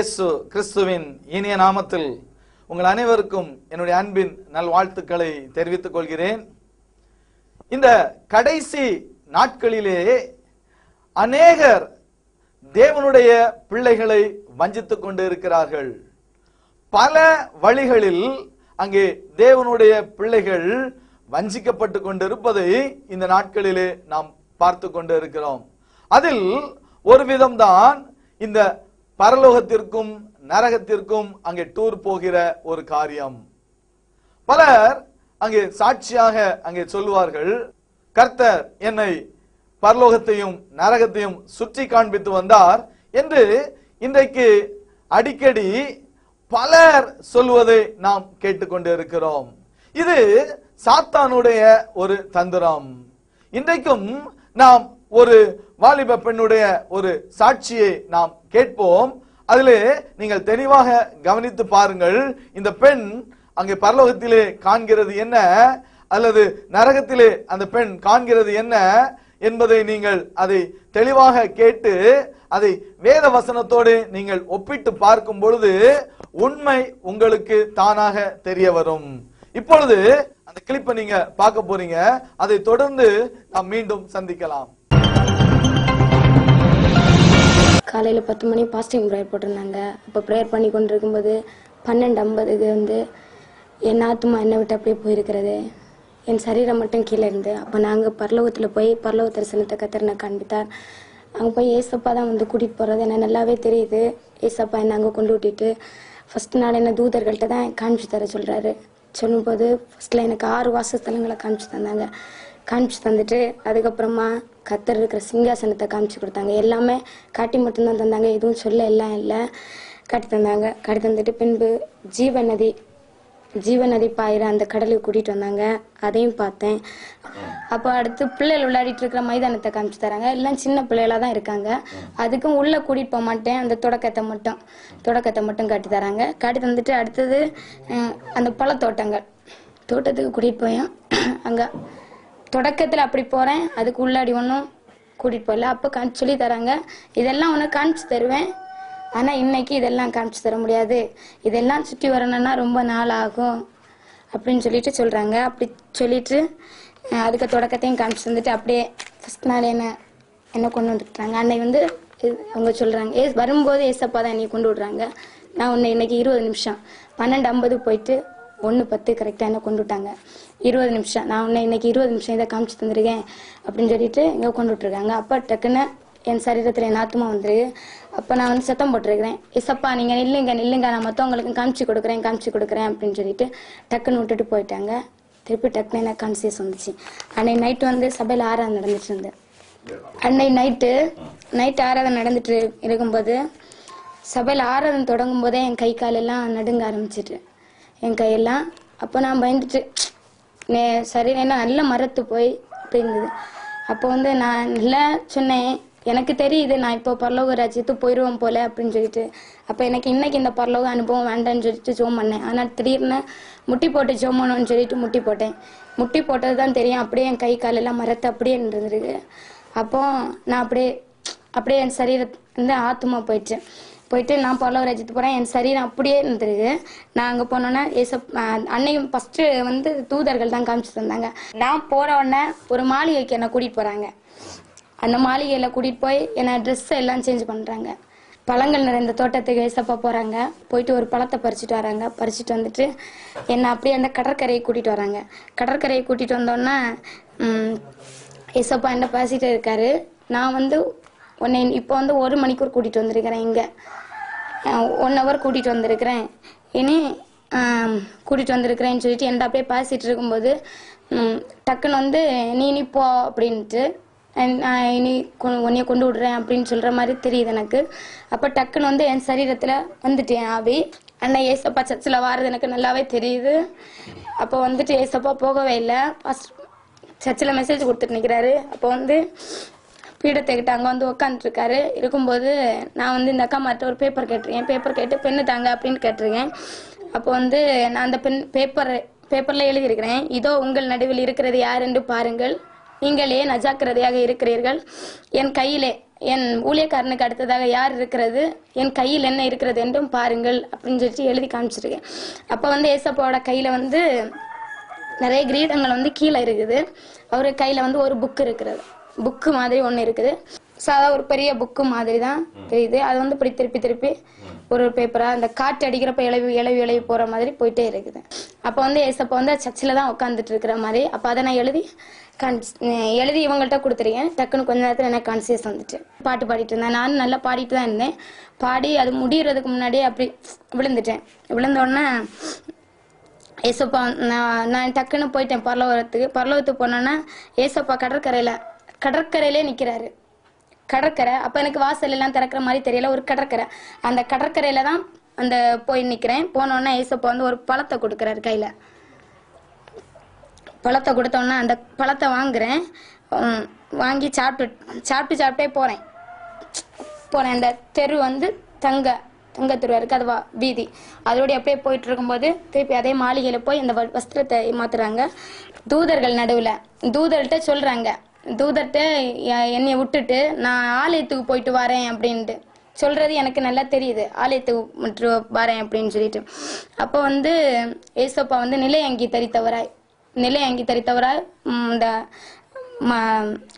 இயேசு கிறிஸ்துவின் இனிய நாமத்தில் உங்கள் அனைவருக்கும் என்னுடைய அன்பின் நல்வாழ்த்துக்களை தெரிவித்துக் கொள்கிறேன். இந்த கடைசி நாட்களிலே அநேகர் தேவனுடைய பிள்ளைகளை வஞ்சித்துக் கொண்டு இருக்கிறார்கள். பல வழிகளில் அங்கே தேவனுடைய பிள்ளைகள் வஞ்சிக்கப்பட்டு கொண்டிருப்பதை இந்த நாட்களிலே நாம் பார்த்து கொண்டு இருக்கிறோம். அதில் ஒரு விதம்தான் இந்த பரலோகத்திற்கும் நரகத்திற்கும் அங்கே டூர் போகிற ஒரு காரியம். பலர் அங்கே சாட்சியாக அங்கே சொல்லுவார்கள், கர்த்தர் என்னை பரலோகத்தையும் நரகத்தையும் சுற்றி காண்பித்து வந்தார் என்று இன்றைக்கு அடிக்கடி பலர் சொல்லுவதை நாம் கேட்டுக்கொண்டு இருக்கிறோம். இது சாத்தானுடைய ஒரு தந்திரம். இன்றைக்கும் நாம் ஒரு வாலிப பெண்ணுடைய ஒரு சாட்சியை நாம் கேட்போம். அதிலே நீங்கள் தெளிவாக கவனித்து பாருங்கள். இந்த பெண் அங்கே பரலோகத்திலே காண்கிறது என்ன அல்லது நரகத்திலே அந்த பெண் காண்கிறது என்ன என்பதை நீங்கள் அதை தெளிவாக கேட்டு அதை வேத வசனத்தோடு நீங்கள் ஒப்பிட்டு பார்க்கும் பொழுது உண்மை உங்களுக்கு தானாக தெரிய வரும். இப்பொழுது அந்த கிளிப்பை நீங்க பார்க்க போறீங்க. அதை தொடர்ந்து நாம் மீண்டும் சந்திக்கலாம். காலையில் 10 மணி பாஸ்டிங் ப்ரேயர் போட்டிருந்தாங்க. அப்போ ப்ரேயர் பண்ணி கொண்டு இருக்கும்போது 12:50 வந்து என் ஆத்மா என்னை விட்டு அப்படியே போயிருக்கிறது, என் சரீரம் மட்டும் கீழே இருந்து. அப்போ நாங்கள் பரலோகத்தில் போய் பரலோக தரிசனத்தை கத்தரனை காண்பித்தார். அங்கே போய் ஏசப்பா தான் வந்து கூட்டிகிட்டு போகிறது எனக்கு நல்லாவே தெரியுது. ஏசப்பா என்னை அங்கே கொண்டு விட்டுட்டு ஃபஸ்ட் நாள் என்ன தூதர்கள்ட்ட தான் காமிச்சு தர சொல்கிறாரு. சொல்லும்போது ஃபஸ்ட்டில் எனக்கு 6 வாசஸ்தலங்களை காமிச்சு தந்தாங்க. காமிச்சு தந்துட்டு அதுக்கப்புறமா கத்தர் இருக்கிற சிங்காசனத்தை காமிச்சு கொடுத்தாங்க. எல்லாமே காட்டி மட்டும்தான் தந்தாங்க, எதுவும் சொல்ல எல்லாம் இல்லை, காட்டி தந்தாங்க. காட்டி தந்துட்டு பின்பு ஜீவநதி பாயிர அந்த கடலுக்கு கூட்டிகிட்டு வந்தாங்க. அதையும் பார்த்தேன். அப்போ அடுத்து பிள்ளைகள் விளையாடிட்டு இருக்கிற மைதானத்தை காமிச்சு தராங்க. எல்லாம் சின்ன பிள்ளைகளாக தான் இருக்காங்க. அதுக்கும் உள்ளே கூட்டிகிட்டு போக மாட்டேன், அந்த தொடக்கத்தை மட்டும் காட்டி தராங்க. காட்டி தந்துட்டு அடுத்தது அந்த தோட்டத்துக்கு கூட்டிகிட்டு போயேன். அங்கே தொடக்கத்தில் அப்படி போகிறேன், அதுக்கு உள்ளாடி ஒன்றும் கூட்டிகிட்டு போகல. அப்போ காமிச்சு சொல்லி தராங்க, இதெல்லாம் ஒன்று காமிச்சு தருவேன், ஆனால் இன்னைக்கு இதெல்லாம் காமிச்சு தர முடியாது, இதெல்லாம் சுற்றி வரணும்னா ரொம்ப நாள் ஆகும் அப்படின்னு சொல்லிட்டு சொல்கிறாங்க. அப்படி சொல்லிட்டு அதுக்கு தொடக்கத்தையும் காமிச்சு தந்துட்டு அப்படியே ஃபஸ்ட் நாள் என்ன கொண்டு வந்துட்டாங்க. அன்னைக்கு வந்து அவங்க சொல்கிறாங்க, வரும்போது ஏசப்பா தான் என்னை கொண்டு விடுறாங்க. நான் உன்னை இன்னைக்கு 20 நிமிஷம் 12:50 போயிட்டு 1:10 கரெக்டாக என்ன கொண்டு விட்டாங்க. 20 நிமிஷம் நான் உன்னை இன்னைக்கு 20 நிமிஷம் இதை காமிச்சு தந்துருக்கேன் அப்படின்னு சொல்லிட்டு இங்கே கொண்டு விட்டுருக்காங்க. அப்போ டக்குன்னு என் சரீரத்தில் என் ஆத்மா வந்துருக்கு. அப்போ நான் வந்து சத்தம் போட்டிருக்கிறேன், ஏசப்பா நீங்கள் நில்லுங்க, நான் மற்றவங்களுக்கு காமிச்சு கொடுக்குறேன் அப்படின்னு சொல்லிட்டு டக்குன்னு விட்டுட்டு போயிட்டாங்க. திருப்பி டக்குன்னு எனக்கு கான்சியஸ் வந்துச்சு. அன்னைக்கு நைட்டு வந்து சபையில் ஆராதனை நடந்துட்டு இருந்தேன். அன்னைக்கு நைட்டு ஆராதனை நடந்துட்டு இருக்கும்போது சபையில் ஆராதனை தொடங்கும் போதே என் கை காலெல்லாம் நடுங்க ஆரம்பிச்சிட்டு என் கையெல்லாம். அப்போ நான் பயந்துட்டு சரி என்ன நல்ல மரத்து போய் அப்படி இருந்தது. அப்போ வந்து நான் நல்லா சொன்னேன், எனக்கு தெரியுது நான் இப்போ பரலோக ராஜ்யத்துக்கு போயிடுவோம் போல அப்படின்னு சொல்லிட்டு. அப்போ எனக்கு இன்னைக்கு இந்த பரலோக அனுபவம் வேண்டான்னு சொல்லிட்டு ஜோம் பண்ணேன். ஆனால் திடீர்னு முட்டி போட்டு ஜோம் பண்ணணும்னு சொல்லிட்டு முட்டி போட்டது தான் தெரியும். அப்படியே என் கை காலெல்லாம் மரத்து அப்படியே இருந்துருக்கு. அப்போ நான் அப்படியே என் சரீரத்து ஆத்மா போயிட்டு நான் பரலோக ராஜ்யத்துக்கு போகிறேன். என் சரீரம் அப்படியே இருந்துருக்கு. நான் அங்கே போனோன்னே அன்னைக்கு ஃபஸ்ட்டு வந்து தூதர்கள் தான் காமிச்சு தந்தாங்க. நான் போகிற உடனே ஒரு மாளிகைக்கு என்னை கூட்டிகிட்டு போகிறாங்க. அந்த மாளிகையில் கூட்டிகிட்டு போய் என்னை ட்ரெஸ்ஸை எல்லாம் சேஞ்ச் பண்ணுறாங்க. பழங்கள் நிறைந்த தோட்டத்துக்கு ஏசப்பா போகிறாங்க. போயிட்டு ஒரு பழத்தை பறிச்சுட்டு வராங்க. பறிச்சுட்டு வந்துட்டு என்னை அப்படியே அந்த கடற்கரையை கூட்டிகிட்டு வராங்க. கடற்கரையை கூட்டிகிட்டு வந்தோன்னே ஏசப்பா என்ன பேசிகிட்டே இருக்காரு. நான் வந்து உன்னை இப்போ வந்து 1 மணிக்கூர் கூட்டிகிட்டு வந்திருக்கிறேன், இங்கே 1 ஹவர் கூட்டிகிட்டு வந்திருக்கிறேன், இனி கூட்டிகிட்டு வந்திருக்கிறேன்னு சொல்லிட்டு என்கிட்ட அப்படியே பேசிகிட்டு இருக்கும்போது டக்குன்னு வந்து நீ போ அப்படின்ட்டு இனி உன்னைய கொண்டு விடுறேன் அப்படின்னு சொல்கிற மாதிரி தெரியுது எனக்கு. அப்போ டக்குன்னு வந்து என் சரீரத்தில் வந்துட்டேன் ஆவி. அண்ணன் ஏசப்பா சர்ச்சில் வாரது எனக்கு நல்லாவே தெரியுது. அப்போ வந்துட்டு ஏசப்பா போகவே இல்லை, ஃபஸ்ட் சர்ச்சில் மெசேஜ் கொடுத்துட்டு நிற்கிறாரு. அப்போ வந்து பீடத்தை கிட்ட அங்கே வந்து உட்காந்துருக்காரு. இருக்கும்போது நான் வந்து இந்த அக்கா மாட்ட ஒரு பேப்பர் கேட்டு பெண்ணு தாங்க அப்படின்னு கேட்டிருக்கேன். அப்போ வந்து நான் அந்த பேப்பரில் எழுதியிருக்கிறேன், இதோ உங்கள் நடுவில் இருக்கிறது யார் என்று பாருங்கள், நீங்கள் ஏன் அஜாக்கிரதையாக இருக்கிறீர்கள், என் கையிலே என் ஊழியக்காரனுக்கு அடுத்ததாக யார் இருக்கிறது, என் கையில் என்ன இருக்கிறது என்றும் பாருங்கள் அப்படின்னு சொல்லிட்டு எழுதி காமிச்சிருக்கேன். அப்போ வந்து ஏசப்பாவோட கையில் வந்து நிறைய கிரீடங்கள் வந்து கீழே இருக்குது. அவரு கையில் வந்து ஒரு புக்கு இருக்கிறது, புக்கு மாதிரி ஒன்று இருக்குது. சாதா ஒரு பெரிய புக்கு மாதிரி தான் தெரியுது. அது வந்து இப்படி திருப்பி திருப்பி ஒரு பேப்பராக அந்த காற்று அடிக்கிறப்ப இளவி போகிற மாதிரி போயிட்டே இருக்குது. அப்போ வந்து ஏசப்பா வந்து சர்ச்சில் தான் உட்காந்துட்டு இருக்கிற மாதிரி. அப்போ அதை நான் எழுதி இவங்கள்ட்ட கொடுத்துருக்கேன். டக்குன்னு கொஞ்ச நேரத்தில் எனக்கு கான்சியஸ் வந்துட்டு பாட்டு பாடிட்டு இருந்தேன். நானும் நல்லா பாடிட்டு தான் இருந்தேன். பாடி அது முடியறதுக்கு முன்னாடியே அப்படி விழுந்துட்டேன். விழுந்தோடனே ஏசப்பா நான் டக்குன்னு போயிட்டேன் பரலோகத்துக்கு போனோன்னா ஏசப்பா கடற்கரையிலே நிற்கிறாரு. கடற்கரை அப்போ எனக்கு வாசல் எல்லாம் திறக்கிற மாதிரி தெரியல, ஒரு கடற்கரை. அந்த கடற்கரையில தான் அந்த போய் நிற்கிறேன். போனோடனே ஏசப்பா வந்து ஒரு பழத்தை கொடுக்குறாரு கையில். பழத்தை கொடுத்தோன்னா அந்த பழத்தை வாங்குறேன். வாங்கி சாப்பிட்டே போகிறேன். அந்த தெரு வந்து தங்க தெருவா இருக்குது, அது வீதி. அதோடைய அப்படியே போயிட்டு இருக்கும்போது திருப்பி அதே மாளிகையில் போய் அந்த வஸ்திரத்தை மாத்துறாங்க. தூதர்கள் நடுவில் தூதர்கிட்ட சொல்கிறாங்க, தூதர்கிட்ட என்னைய விட்டுட்டு நான் ஆலயத்துக்கு போயிட்டு வரேன் அப்படின்ட்டு சொல்கிறது எனக்கு நல்லா தெரியுது, ஆலயத்துக்கு வரேன் அப்படின்னு சொல்லிட்டு. அப்போ வந்து ஏசப்பா வந்து நிலையங்கி தரித்தவராய் இந்த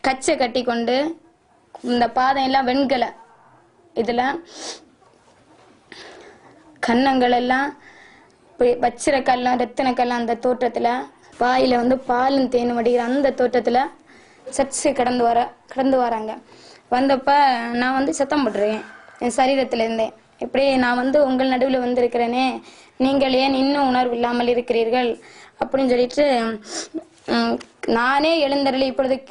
கச்சை கட்டி கொண்டு இந்த பாதையெல்லாம் வெண்கல இதில் கன்னங்கள் எல்லாம் வச்சிரக்கல்லாம் ரத்தினக்கல்லாம் அந்த தோற்றத்தில் வாயில் வந்து பாலும் தேனும் வடிகிற அந்த தோற்றத்தில் சர்ச்சு கடந்து வராங்க. வந்தப்ப நான் வந்து சத்தம் போட்டுருக்கேன் என் சரீரத்தில் இருந்தேன். இப்படி நான் வந்து உங்கள் நடுவில் வந்திருக்கிறேனே, நீங்கள் ஏன் இன்னும் உணர்வு இல்லாமல் இருக்கிறீர்கள் அப்படின்னு சொல்லிட்டு நானே எழுந்தருளி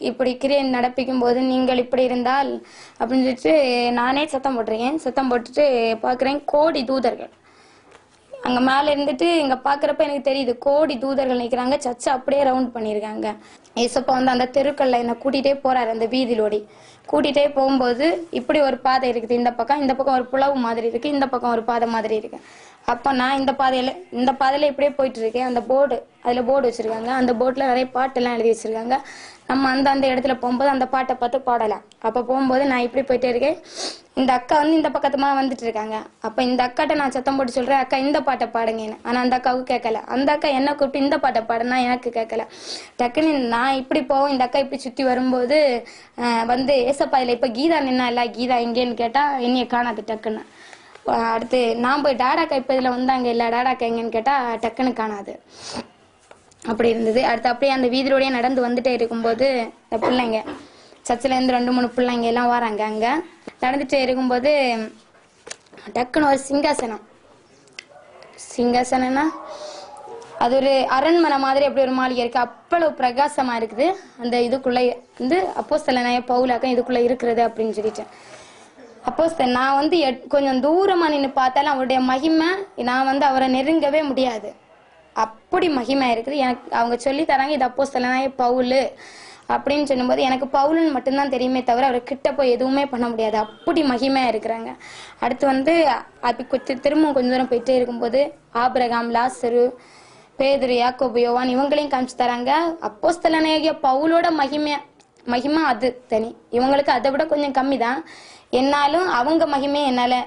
இப்படி கிரியை நடப்பிக்கும் போது நீங்கள் இப்படி இருந்தால் அப்படின்னு சொல்லிட்டு நானே சத்தம் போட்டிருக்கேன். சத்தம் போட்டுட்டு பார்க்குறேன் கோடி தூதர்கள் அங்கே மேலே இருந்துட்டு இங்கே பார்க்குறப்ப எனக்கு தெரியுது கோடி தூதர்கள் நிற்கிறாங்க. சர்ச்சை அப்படியே ரவுண்ட் பண்ணியிருக்காங்க. ஏசப்பா வந்து அந்த தெருக்கல்ல என்னை கூட்டிகிட்டே போகிறாரு. அந்த வீதியிலோடி கூட்டிகிட்டே போகும்போது இப்படி ஒரு பாதை இருக்குது, இந்த பக்கம் ஒரு புலவு மாதிரி இருக்குது, இந்த பக்கம் ஒரு பாதை மாதிரி இருக்கு. அப்போ நான் இந்த பாதையில் இப்படியே போயிட்டு இருக்கேன். அந்த அதில் போர்டு வச்சுருக்காங்க. அந்த போர்டில் நிறைய பாட்டெல்லாம் எழுதி வச்சுருக்காங்க. நம்ம அந்த இடத்துல போகும்போது அந்த பாட்டை பார்த்து பாடலாம். அப்போ போகும்போது நான் இப்படி போயிட்டே இருக்கேன். இந்த அக்கா வந்து இந்த பக்கத்துமா வந்துட்டு இருக்காங்க. அப்போ இந்த அக்காட்ட நான் சத்தம் போட்டு சொல்கிறேன், அக்கா இந்த பாட்டை பாடுங்கன்னு. ஆனால் அந்த அக்காவுக்கு கேட்கல. அந்த அக்கா என்ன கூப்பிட்டு இந்த பாட்டை பாடுனா எனக்கு கேட்கல. டக்குன்னு நான் இப்படி போவோம், இந்த அக்கா இப்படி சுற்றி வரும்போது வந்து ஏசப்பாயில் இப்போ கீதா நின்னா இல்லை, கீதா எங்கேன்னு கேட்டால் என்னைய காணாது. டக்குன்னு அடுத்து நான் போய் டாடாக்கா இப்போ இதில் வந்தாங்க இல்லை, டாடாக்கா எங்கன்னு கேட்டால் டக்குன்னு காணாது. அப்படி இருந்தது. அடுத்து அப்படியே அந்த வீதியோடய நடந்து வந்துட்டே இருக்கும்போது இந்த பிள்ளைங்க சர்ச்சிலேருந்து 2-3 பிள்ளைங்க எல்லாம் வராங்க. அங்கே நடந்துகிட்டே இருக்கும்போது டக்குன்னு ஒரு சிங்காசனம்னா அது ஒரு அரண்மனை மாதிரி அப்படி ஒரு மாளிகை இருக்குது. அவ்வளவு பிரகாசமாக இருக்குது. அந்த இதுக்குள்ளே வந்து அப்போஸ்தலனாகிய பவுலாக்கம் இதுக்குள்ளே இருக்கிறது அப்படின்னு சொல்லிட்டு நான் வந்து கொஞ்சம் தூரமாக நின்று பார்த்தாலும் அவருடைய மகிமை நான் வந்து அவரை நெருங்கவே முடியாது. அப்படி மகிமை இருக்குது. எனக்கு அவங்க சொல்லி தராங்க இது அப்போஸ்தலனாகிய பவுல் அப்படின்னு சொல்லும்போது எனக்கு பவுலுன்னு மட்டும்தான் தெரியுமே தவிர அவரை கிட்ட போய் எதுவுமே பண்ண முடியாது. அப்படி மகிமையாக இருக்கிறாங்க. அடுத்து வந்து அப்படி திரும்பவும் கொஞ்சம் தூரம் போயிட்டே இருக்கும்போது ஆபிரகாம், லாசரு, பேதுரு, யாக்கோபு, யோவான் இவங்களையும் காமிச்சு தராங்க. அப்போஸ்தலனாகிய பவுலோட மகிமை அது தனி. இவங்களுக்கு அதை விட கொஞ்சம் கம்மி தான். என்னாலும் அவங்க மகிமையை என்னால்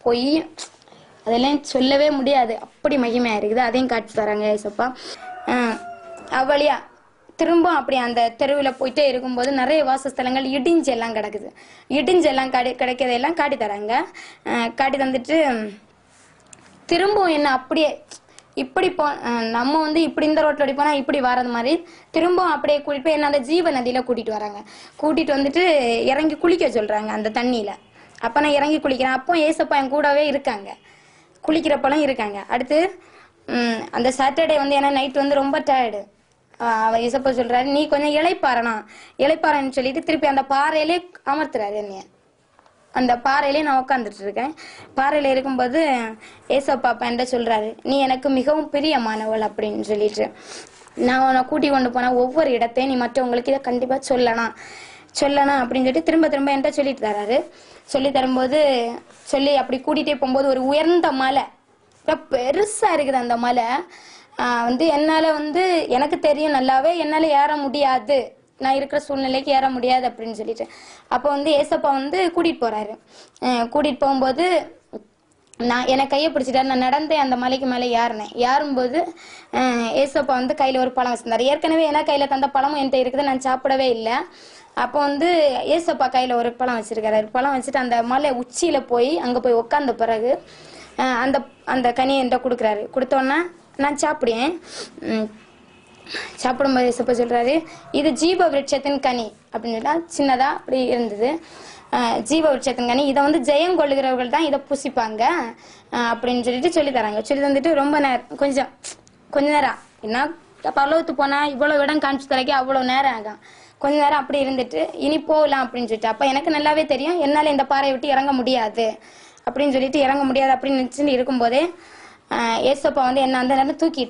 போய் அதெல்லாம் சொல்லவே முடியாது. அப்படி மகிமையாக இருக்குது. அதையும் காட்சி தராங்க ஏசப்பா. அவ்வளியா திரும்ப அப்படி அந்த தெருவில் போயிட்டே இருக்கும்போது நிறைய வாசஸ்தலங்கள் இடிஞ்செல்லாம் கிடக்குது. இடிஞ்செல்லாம் கிடைக்கிறதெல்லாம் காட்டி தராங்க. காட்டி தந்துட்டு திரும்பவும் என்ன அப்படியே இப்படி நம்ம வந்து இப்படி இந்த ரோட்டில் ஓடி போனால் இப்படி வர்றது மாதிரி திரும்பவும் அப்படியே கூட்டிட்டு போய் என்ன அந்த ஜீவ நதியில் கூட்டிகிட்டு வராங்க. கூட்டிகிட்டு வந்துட்டு இறங்கி குளிக்க சொல்கிறாங்க அந்த தண்ணியில். அப்போ நான் இறங்கி குளிக்கிறேன். அப்போ ஏசப்பா என் கூடவே இருக்காங்க, குளிக்கிறப்பெல்லாம் இருக்காங்க. அடுத்து அந்த சாட்டர்டே வந்து ஏன்னா நைட் வந்து ரொம்ப டயர்டு. அவர் ஏசப்பா சொல்கிறாரு நீ கொஞ்சம் இளைப்பாறன்னு சொல்லிட்டு திருப்பி அந்த பாறையிலே அமர்த்துறாரு என்னைய. அந்த பாறையிலே நான் உட்காந்துட்டு இருக்கேன். பாறையில் இருக்கும்போது ஏசப்பா என்கிட்ட சொல்கிறாரு நீ எனக்கு மிகவும் பிரியமானவள் அப்படின்னு சொல்லிட்டு நான் உன்னை கூட்டி கொண்டு போனால் ஒவ்வொரு இடத்தையும் நீ மற்றவங்களுக்கு இதை கண்டிப்பாக சொல்லணும் அப்படின்னு சொல்லிட்டு திரும்ப என்கிட்ட சொல்லிட்டு தராரு. சொல்லி தரும்போது அப்படி கூட்டிகிட்டே போகும்போது ஒரு உயர்ந்த மலை பெருசாக இருக்குது. அந்த மலை வந்து என்னால் வந்து எனக்கு தெரியும் நல்லாவே என்னால் ஏற முடியாது. நான் இருக்கிற சூழ்நிலைக்கு ஏற முடியாது அப்படின்னு சொல்லிட்டு. அப்போ வந்து ஏசப்பா வந்து கூட்டிட்டு போறாரு. கூட்டிட்டு போகும்போது எனக்கு கையை பிடிச்சிட்டாரு. நான் நடந்தேன், அந்த மலைக்கு மேலே ஏறும்போது ஏசப்பா வந்து கையில ஒரு பழம் வச்சிருந்தாரு. ஏற்கனவே ஏன்னா கையில தந்த பழமும் என்கிட்ட இருக்குது, நான் சாப்பிடவே இல்லை. அப்போ வந்து ஏசப்பா கையில ஒரு பழம் வச்சிருக்காரு. பழம் வச்சுட்டு அந்த மலை உச்சியில போய் அங்க போய் உட்கார்ந்த பிறகு அந்த அந்த கனியை என்கிட்ட கொடுக்குறாரு. கொடுத்தோன்னா நான் சாப்பிடுவேன். சாப்பிடும்போது ஏசப்பா சொல்றாரு, இது ஜீவ விருட்சத்தின் கனி அப்படின்னு சொல்லி சின்னதா அப்படி இருந்தது. ஜீவ விருட்சத்தின் கனி, இதை வந்து ஜெயம் கொள்ளுகிறவர்கள் தான் இதை புசிப்பாங்க அப்படின்னு சொல்லிட்டு சொல்லி தராங்க. சொல்லி தந்துட்டு ரொம்ப நேரம் கொஞ்ச நேரம் என்ன பரலோகத்து போனா இவ்வளவு இடம் காமிச்சு தரக்கே அவ்வளவு நேரம் ஆகும். கொஞ்ச நேரம் அப்படி இருந்துட்டு இனி போகலாம் அப்படின்னு சொல்லிட்டு, அப்ப எனக்கு நல்லாவே தெரியும் என்னால இந்த பாறையை விட்டு இறங்க முடியாது அப்படின்னு சொல்லிட்டு இறங்க முடியாது அப்படின்னு நினைச்சுட்டு இருக்கும்போதே ஏசப்பா வந்து என்ன அந்த நேரம் தூக்கி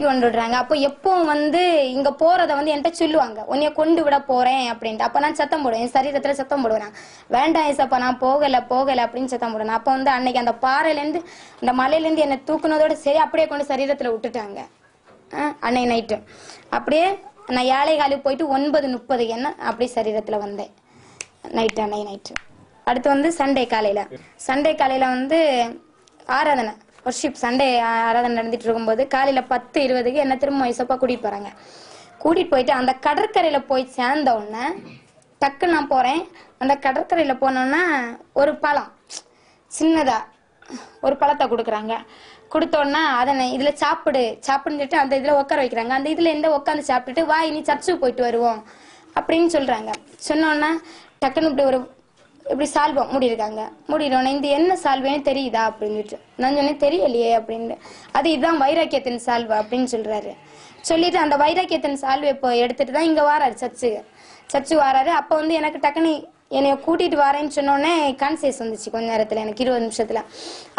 கொண்டு விடுறாங்க. அப்போ எப்பவும் வந்து இங்க போறத வந்து என்கிட்ட சொல்லுவாங்க, உன்னைய கொண்டு விட போறேன் அப்படின்ட்டு. அப்ப நான் சத்தம் போடுவேன், என் சரீரத்துல சத்தம் போடுவேன், வேண்டாம் ஏசப்பா நான் போகல அப்படின்னு சத்தம் போடுவேன். அப்ப வந்து அன்னைக்கு அந்த பாறையில இருந்து அந்த மலையில இருந்து என்னை தூக்குனதோட சரி அப்படியே கொண்டு சரீரத்துல விட்டுட்டாங்க. அன்னைக்கு நைட்டு அப்படியே நான் 7:15 போயிட்டு 9:30 என்ன அப்படியே சரீரத்துல வந்தேன் அன்னைக்கு நைட்டு. அடுத்து வந்து சண்டே காலையில வந்து ஆராதனை வர்ஷிப் சண்டே ஆராதனை நடந்துட்டு இருக்கும்போது காலையில 10:20 என்ன திரும்ப ஏசப்பா கூட்டிட்டு போறாங்க. கூட்டிட்டு போயிட்டு அந்த கடற்கரையில போய் சேர்ந்த உடனே டக்கு நான் போறேன். அந்த கடற்கரையில போனோன்னா ஒரு பழம் சின்னதா ஒரு பழத்தை கொடுக்குறாங்க. கொடுத்தோன்னா அதை இதுல சாப்பிடுன்னு சொல்லிட்டு அந்த இதுல உட்கார வைக்கிறாங்க. அந்த இதுல எந்த உட்காந்து சாப்பிட்டுட்டு வா இனி சர்ச்சுக்கு போயிட்டு வருவோம் அப்படின்னு சொல்றாங்க. சொன்னோன்னா டக்குன்னு இப்படி சால்வம் மூடிடுவாங்க. இது என்ன சால்வேன்னு தெரியுதா அப்படின்னு சொல்லிட்டு நான் சொன்னேன் தெரியலையே அப்படின்னு. இதுதான் வைராக்கியத்தின் சால்வா அப்படின்னு சொல்றாரு. சொல்லிட்டு அந்த வைராக்கியத்தின் சால்வை இப்போ எடுத்துட்டு தான் இங்க வாராரு, சர்ச்சு வாராரு. அப்ப வந்து எனக்கு டக்குனு என்னைய கூட்டிட்டு வரேன்னு சொன்னோடனே கான்சியஸ் வந்துச்சு கொஞ்ச நேரத்துல, எனக்கு 20 நிமிஷத்துல.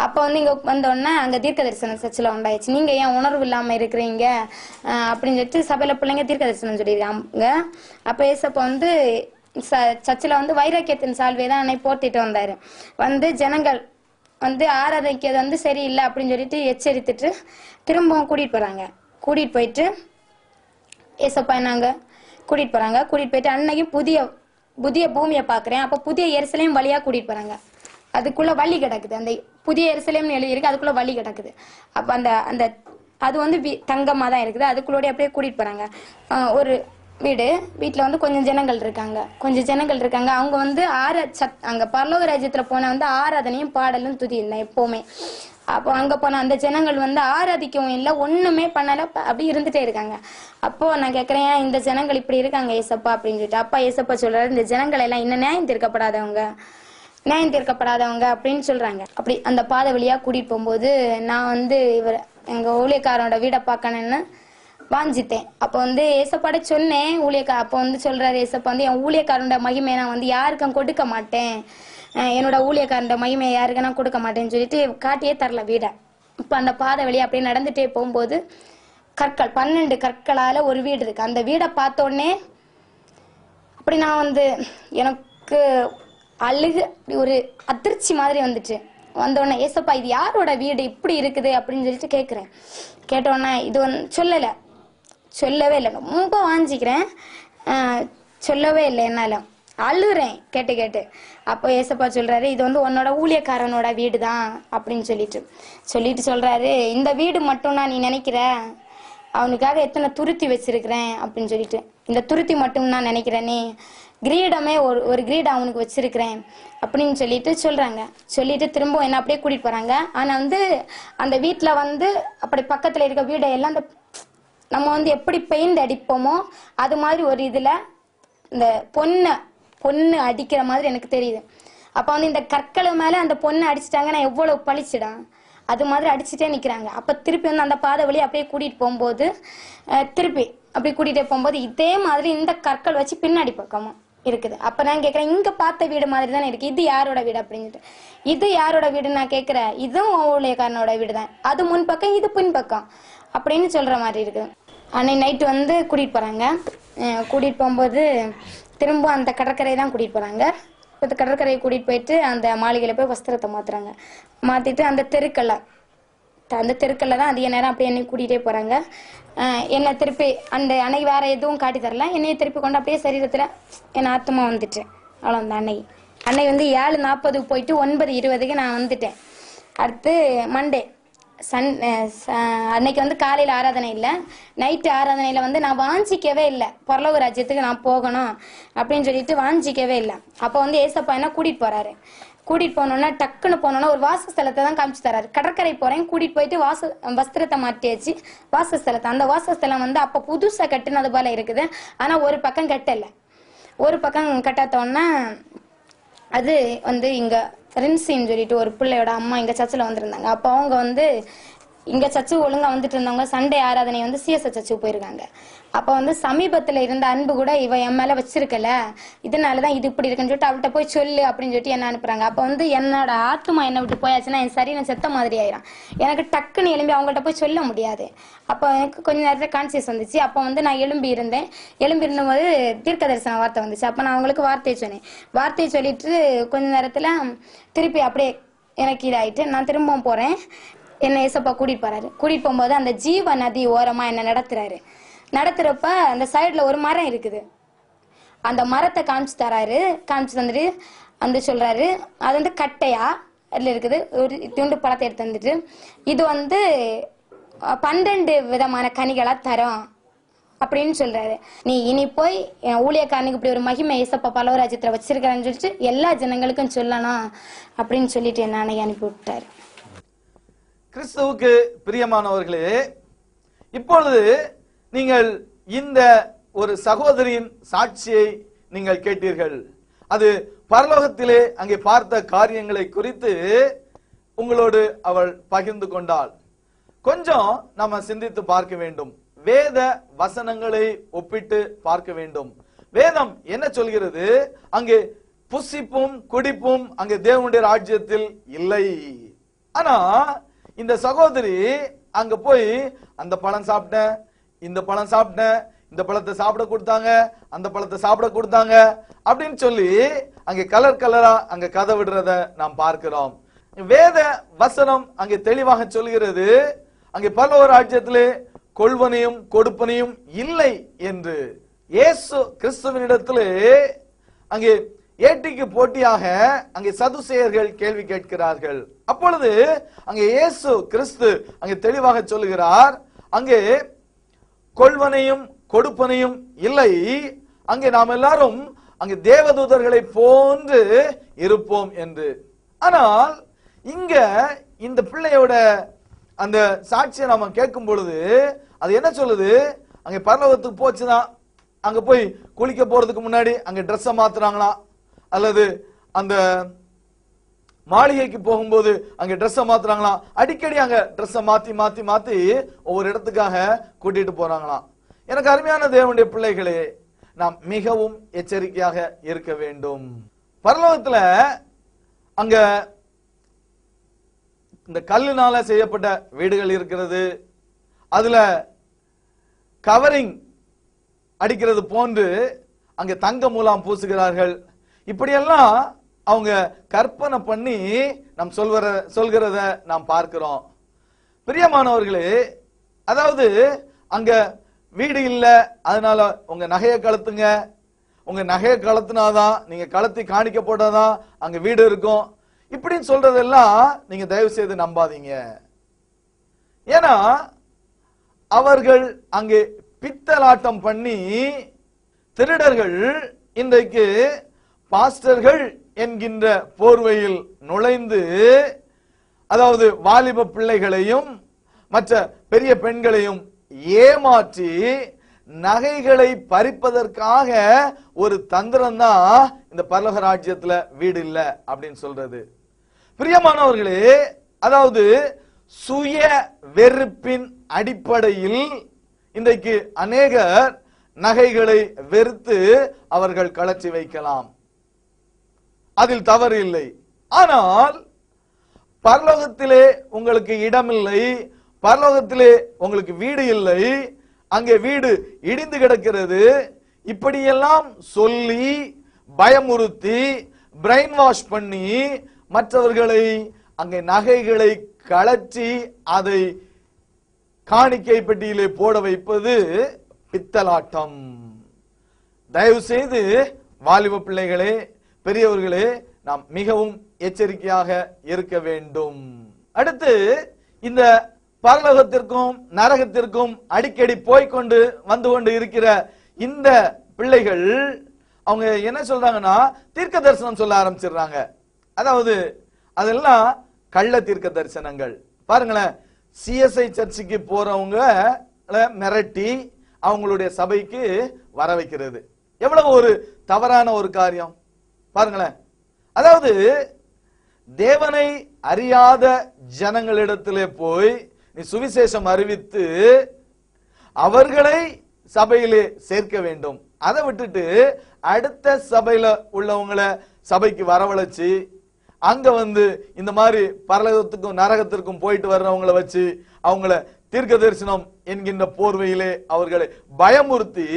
அப்ப வந்து இங்க வந்தோடனே அங்க தீர்க்க தரிசனம் சர்ச்சில் உண்டாயிடுச்சு. நீங்க ஏன் உணர்வு இல்லாம இருக்கிறீங்க அப்படின்னு சொல்லிட்டு சபையில பிள்ளைங்க தீர்க்க தரிசனம் சொல்லிடுறாங்க. அப்ப ஏசப்ப வந்து சர்ச்சில் வந்து வைராக்கியத்தின் சால்வை தான் என்னை போட்டிட்டு வந்தாரு. வந்து ஜனங்கள் வந்து ஆராதனைக்கிறது வந்து சரியில்லை அப்படின்னு சொல்லிட்டு எச்சரித்துட்டு திரும்பவும் கூட்டிட்டு போயிட்டு ஏசப்பா என்னங்க கூட்டிட்டு போறாங்க. கூட்டிட்டு போயிட்டு அன்னைக்கு புதிய பூமியை பாக்குறேன். அப்ப புதிய எருசலேம் வழியா கூட்டிட்டு போறாங்க. அதுக்குள்ள வழி கிடக்குது, அந்த புதிய எருசலேம்னு எழுதியிருக்கு, அதுக்குள்ள வழி கிடக்குது. அப்ப அந்த அது வந்து தங்கமா தான் இருக்குது. அதுக்குள்ளோட அப்படியே கூட்டிட்டு போறாங்க. ஒரு வீட்டுல வந்து கொஞ்சம் ஜனங்கள் இருக்காங்க. அவங்க வந்து அங்க பரலோக ராஜ்யத்துல போன வந்து ஆராதனையும் பாடலும் துதி இல்லை எப்பவுமே. அப்போ அங்க போன அந்த ஜனங்கள் வந்து ஆராதிக்கவும் இல்லை, ஒண்ணுமே பண்ணல, அப்படி இருந்துட்டே இருக்காங்க. அப்போ நான் கேக்குறேன் இந்த ஜனங்கள் இப்படி இருக்காங்க ஏசப்பா அப்படின்னு சொல்லிட்டு. அப்பா ஏசப்பா சொல்றாரு, இந்த ஜனங்கள் எல்லாம் இன்னும் நியாயம் தீர்க்கப்படாதவங்க அப்படின்னு சொல்றாங்க. அப்படி அந்த பாதை வழியா கூட்டிட்டு போகும்போது நான் வந்து எங்க ஊழியக்காரனோட வீடை பார்க்கணும்னு வாஞ்சித்தேன். அப்ப வந்து ஏசப்பாட சொன்னேன் அப்ப வந்து சொல்றாரு ஏசப்பா வந்து என் ஊழியக்காரனோட மகிமையை நான் வந்து யாருக்கும் கொடுக்க மாட்டேன், என்னோட ஊழியக்காரனோட மகிமையை யாருக்கு நான் கொடுக்க மாட்டேன்னு சொல்லிட்டு காட்டியே தரல வீட. இப்ப அந்த பாதை வழியா அப்படியே நடந்துட்டே போகும்போது 12 கற்களால ஒரு வீடு இருக்கு. அந்த வீடை பார்த்தோடனே அப்படி நான் வந்து எனக்கு ஒரு அதிர்ச்சி மாதிரி வந்துச்சு. வந்தோடனே ஏசப்பா இது யாரோட வீடு இப்படி இருக்குது அப்படின்னு சொல்லிட்டு கேட்கிறேன். கேட்டோடனே இது சொல்லவே இல்லை, ரொம்ப வாஞ்சிக்கிறேன், சொல்லவே இல்லை, என்னால அழுறேன் கேட்டு. அப்போ ஏசப்பா சொல்றாரு, இது வந்து உன்னோட ஊழியக்காரனோட வீடு தான் அப்படின்னு சொல்லிட்டு சொல்றாரு, இந்த வீடு மட்டும் நான் நீ நினைக்கிற, அவனுக்காக எத்தனை துருத்தி வச்சிருக்கிறேன் அப்படின்னு சொல்லிட்டு, இந்த துருத்தி மட்டும் நான் நினைக்கிறேனே, கிரீடமே ஒரு கிரீடம் அவனுக்கு வச்சிருக்கிறேன் அப்படின்னு சொல்லிட்டு சொல்றாங்க. சொல்லிட்டு திரும்ப என்ன அப்படியே கூட்டிட்டு போறாங்க. ஆனா வந்து அந்த வீட்டுல வந்து அப்படி பக்கத்துல இருக்க வீடையெல்லாம் அந்த நம்ம வந்து எப்படி பெயிண்ட் அடிப்போமோ அது மாதிரி ஒரு இதுல இந்த பொண்ணு அடிக்கிற மாதிரி எனக்கு தெரியுது. அப்ப வந்து இந்த கற்களை மேல அந்த பொண்ணு அடிச்சுட்டாங்கன்னா எவ்வளவு பழிச்சிடும், அது மாதிரி அடிச்சுட்டே நிக்கிறாங்க. அப்ப திருப்பி வந்து அந்த பாதை வழி அப்படியே கூட்டிட்டு போகும்போது இதே மாதிரி இந்த கற்கள் வச்சு பின்னாடி பக்கமும் இருக்குது. அப்ப நான் கேக்குறேன், இங்க பார்த்த வீடு மாதிரி தானே இருக்கு, இது யாரோட வீடு அப்படின்னு. இது யாரோட வீடுன்னு நான் கேக்குறேன், இதுவும் ஊழியக்காரனோட வீடு தான், அது முன் பக்கம் இது பின் பக்கம் அப்படின்னு சொல்ற மாதிரி இருக்கு. அன்னைக்கு நைட்டு வந்து கூட்டிட்டு போறாங்க. கூட்டிட்டு போகும்போது திரும்ப அந்த கடற்கரை தான் கூட்டிட்டு போறாங்க. கடற்கரையை கூட்டிட்டு போயிட்டு அந்த மாளிகையில போய் வஸ்திரத்தை மாத்துறாங்க. மாத்திட்டு அந்த தெருக்கல்ல அந்த தெருக்கல்ல தான் அதிக நேரம் அப்படியே என்னை கூட்டிகிட்டே போகிறாங்க. என்னை திருப்பி அந்த அன்னைக்கு வேறு எதுவும் காட்டி தரல, என்னையை திருப்பி கொண்டு அப்படியே சரீரத்தில் என் ஆத்மா வந்துட்டு. அவ்வளோ அந்த அன்னை வந்து 7:40 போயிட்டு 9:20 நான் வந்துட்டேன். அடுத்து மண்டே அன்னைக்கு வந்து காலையில் ஆராதனை இல்லை, நைட்டு ஆராதனையில் வந்து நான் வாஞ்சிக்கவே இல்லை, பரலோக ராஜ்யத்துக்கு நான் போகணும் அப்படின்னு சொல்லிட்டு வாஞ்சிக்கவே இல்லை. அப்போ வந்து ஏசப்பா என்ன கூட்டிகிட்டு போகிறாரு. கூட்டிகிட்டு போனோன்னா டக்குன்னு போனோன்னா ஒரு வாசஸ்தலத்தை தான் காமிச்சு தராரு. கடற்கரை போகிறேன், கூட்டிகிட்டு போயிட்டு வஸ்திரத்தை மாட்டியாச்சு வாசஸ்தலத்தை. அந்த வாசஸ்தலம் வந்து அப்போ புதுசாக கட்டுனது போல இருக்குது, ஆனால் ஒரு பக்கம் கட்டலை. ஒரு பக்கம் கட்டாத்தோன்னா அது வந்து இங்கே ரின்சின்னு சொல்லிட்டு ஒரு பிள்ளையோட அம்மா எங்கள் சர்ச்சில் வந்திருந்தாங்க. அப்போ அவங்க வந்து இங்கே சர்ச்சு ஒழுங்காக வந்துட்டு இருந்தவங்க சண்டே ஆராதனை வந்து சிஎஸ்ஐ சர்ச்சுக்கு போயிருக்காங்க. அப்போ வந்து சமீபத்தில் இருந்த அன்பு கூட இவ என் மேலே வச்சிருக்கல, இதனால தான் இது இப்படி இருக்குன்னு சொல்லிட்டு அவள்கிட்ட போய் சொல்லு அப்படின்னு சொல்லிட்டு என்ன அனுப்புறாங்க. அப்போ வந்து என்னோட ஆத்மா என்னை விட்டு போயாச்சுன்னா என் சரீரம் செத்த மாதிரி ஆயிரும். எனக்கு டக்குன்னு எழும்பி அவங்கள்ட்ட போய் சொல்ல முடியாது. அப்போ எனக்கு கொஞ்ச நேரத்தில் கான்சியஸ் வந்துச்சு. அப்போ வந்து நான் எழும்பி இருந்தபோது தீர்க்க தரிசன வார்த்தை வந்துச்சு. அப்போ நான் அவங்களுக்கு வார்த்தையை சொன்னேன். வார்த்தையை சொல்லிட்டு கொஞ்ச நேரத்தில் திருப்பி அப்படியே எனக்கு இதாயிட்டு நான் திரும்பவும் போகிறேன். என்னை ஏசப்பா கூட்டிகிட்டு போகிறாரு. கூட்டிகிட்டு போகும்போது அந்த ஜீவ நதி ஓரமாக என்னை நடத்துகிறப்ப அந்த சைடில் ஒரு மரம் இருக்குது. அந்த மரத்தை காமிச்சு தராரு. காமிச்சு தந்துட்டு வந்து சொல்கிறாரு, அது வந்து கட்டையா அதில் இருக்குது, ஒரு துண்டு பழத்தை எடுத்து வந்துட்டு இது வந்து 12 விதமான கனிகளாக தரும் அப்படின்னு சொல்கிறாரு. நீ இனி போய் என் ஊழியக்காரனுக்கு இப்படி ஒரு மகிமை ஏசப்பா பரலோக ராஜ்யத்தில் வச்சிருக்கிறேன்னு சொல்லிட்டு எல்லா ஜனங்களுக்கும் சொல்லணும் அப்படின்னு சொல்லிட்டு என்ன அனுப்பி விட்டாரு. கிறிஸ்துவுக்கு பிரியமானவர்களே, இப்பொழுது நீங்கள் இந்த ஒரு சகோதரியின் சாட்சியை நீங்கள் கேட்டீர்கள். அது பரலோகத்திலே அங்கே பார்த்த காரியங்களை குறித்து உங்களோடு அவள் பகிர்ந்து கொண்டாள். கொஞ்சம் நம்ம சிந்தித்து பார்க்க வேண்டும். வேத வசனங்களை ஒப்பிட்டு பார்க்க வேண்டும். வேதம் என்ன சொல்கிறது? அங்கே புசிப்பும் குடிப்பும் அங்கே தேவனுடைய ராஜ்யத்தில் இல்லை. ஆனா இந்த சகோதரி அங்க போய் அந்த பழம் சாப்பிட்டேன், இந்த பழம் சாப்பிட்டேன், இந்த பழத்தை சாப்பிட கொடுத்தாங்க, அந்த பழத்தை சாப்பிட கொடுத்தாங்க அப்படின்னு சொல்லி அங்கே கலர் கலரா அங்க கதை விடுறத நாம் பார்க்கிறோம். வேத வசனம் அங்கே தெளிவாக சொல்கிறது, அங்கே பரலோக ராஜ்யத்திலே கொள்வனையும் கொடுப்பனையும் இல்லை என்று. இயேசு கிறிஸ்துவினிடத்திலே அங்கே ஏட்டிக்கு போட்டியாக அங்கே சதுசேயர்கள் கேள்வி கேட்கிறார்கள். அப்பொழுது அங்கே இயேசு கிறிஸ்து அங்கே தெளிவாக சொல்லுகிறார், அங்கே கொள்வனையும் கொடுப்பனையும் இல்லை, அங்கே நாம் எல்லாரும் அங்கே தேவதூதர்களை போன்று இருப்போம் என்று. ஆனால் இங்க இந்த பிள்ளையோட அந்த சாட்சியை நாம கேட்கும் பொழுது அது என்ன சொல்லுது? அங்கே பரலோகத்துக்கு போச்சுதான், அங்க போய் குளிக்க போறதுக்கு முன்னாடி அங்க ட்ரெஸ்ஸை மாத்துறாங்களாம், அல்லது அந்த மாளிகைக்கு போகும்போது அங்க ட்ரெஸ்ஸை மாத்துறாங்களாம், அடிக்கடி அங்க ட்ரெஸ்ஸை மாத்தி மாத்தி மாத்தி ஒவ்வொரு இடத்துக்காக கூட்டிட்டு போறாங்களாம். எனக்கு அருமையான தேவனுடைய பிள்ளைகளே, நாம் மிகவும் எச்சரிக்கையாக இருக்க வேண்டும். பரலோகத்துல அங்க இந்த கல்லுனால செய்யப்பட்ட வீடுகள் இருக்கிறது, அதுல கவரிங் அடிக்கிறது போன்று அங்க தங்க மூலம் பூசுகிறார்கள். இப்படியெல்லாம் அவங்க கற்பனை பண்ணி நாம் சொல்கிறத நாம் பார்க்கிறோம். பிரியமானவர்களே, அதாவது அங்க வீடு இல்ல, அதனால உங்க நகையை கலத்துங்க, உங்க நகையை கலத்துனாதான், நீங்க கலத்தி காணிக்க போட்டாதான் அங்க வீடு இருக்கும், இப்படின்னு சொல்றதெல்லாம் நீங்க தயவு செய்து நம்பாதீங்க. ஏன்னா அவர்கள் அங்கே பித்தலாட்டம் பண்ணி திருடர்கள் இன்றைக்கு பாஸ்டர்கள் என்கின்ற போர்வையில் நுழைந்து, அதாவது வாலிப பிள்ளைகளையும் மற்ற பெரிய பெண்களையும் ஏமாற்றி நகைகளை பறிப்பதற்காக ஒரு தந்திரம் தான் இந்த பரலோக ராஜ்யத்துல வீடு இல்ல அப்படின்னு சொல்றது. பிரியமானவர்களே, அதாவது சுய வெறுப்பின் அடிப்படையில் இன்றைக்கு அநேகர் நகைகளை வெறுத்து அவர்கள் கலச்சி வைக்கலாம், அதில் தவறு இல்லை. ஆனால் பரலோகத்திலே உங்களுக்கு இடமில்லை, பரலோகத்திலே உங்களுக்கு வீடு இல்லை, அங்கே வீடு இடிந்து கிடக்கிறது, இப்படியெல்லாம் சொல்லி பயமுறுத்தி பிரெயின் வாஷ் பண்ணி மற்றவர்களை அங்கே நகைகளை கழற்றி அதை காணிக்கை பெட்டியிலே போட வைப்பது பித்தலாட்டம். தயவு செய்து வாலிப பிள்ளைகளே, பெரியவர்களே, நாம் மிகவும் எச்சரிக்கையாக இருக்க வேண்டும். அடுத்து, இந்த பரலோகத்திற்கும் நரகத்திற்கும் அடிக்கடி போய்கொண்டு வந்து கொண்டு இருக்கிற இந்த பிள்ளைகள் அவங்க என்ன சொல்றாங்கன்னா, தீர்க்க தரிசனம் சொல்ல ஆரம்பிச்சிடுறாங்க. அதாவது அதெல்லாம் கள்ள தீர்க்க தரிசனங்கள். பாருங்களேன், சிஎஸ்ஐ சர்ச்சுக்கு போறவங்க மிரட்டி அவங்களுடைய சபைக்கு வர வைக்கிறது எவ்வளவு ஒரு தவறான ஒரு காரியம் பாருங்களேன். அதாவது தேவனை அறியாத ஜனங்களிடத்திலே போய் நீ சுவிசேஷம் அறிவித்து அவர்களை சபையிலே சேர்க்க வேண்டும். அதை விட்டுட்டு அடுத்த சபையில உள்ளவங்களை சபைக்கு வரவழைச்சு அங்க வந்து இந்த மாதிரி பரலோகத்துக்கும் நரகத்திற்கும் போயிட்டு வர்றவங்களை வச்சு அவங்கள தீர்க்க தரிசனம் என்கின்ற போர்வையிலே அவர்களை பயமுறுத்தி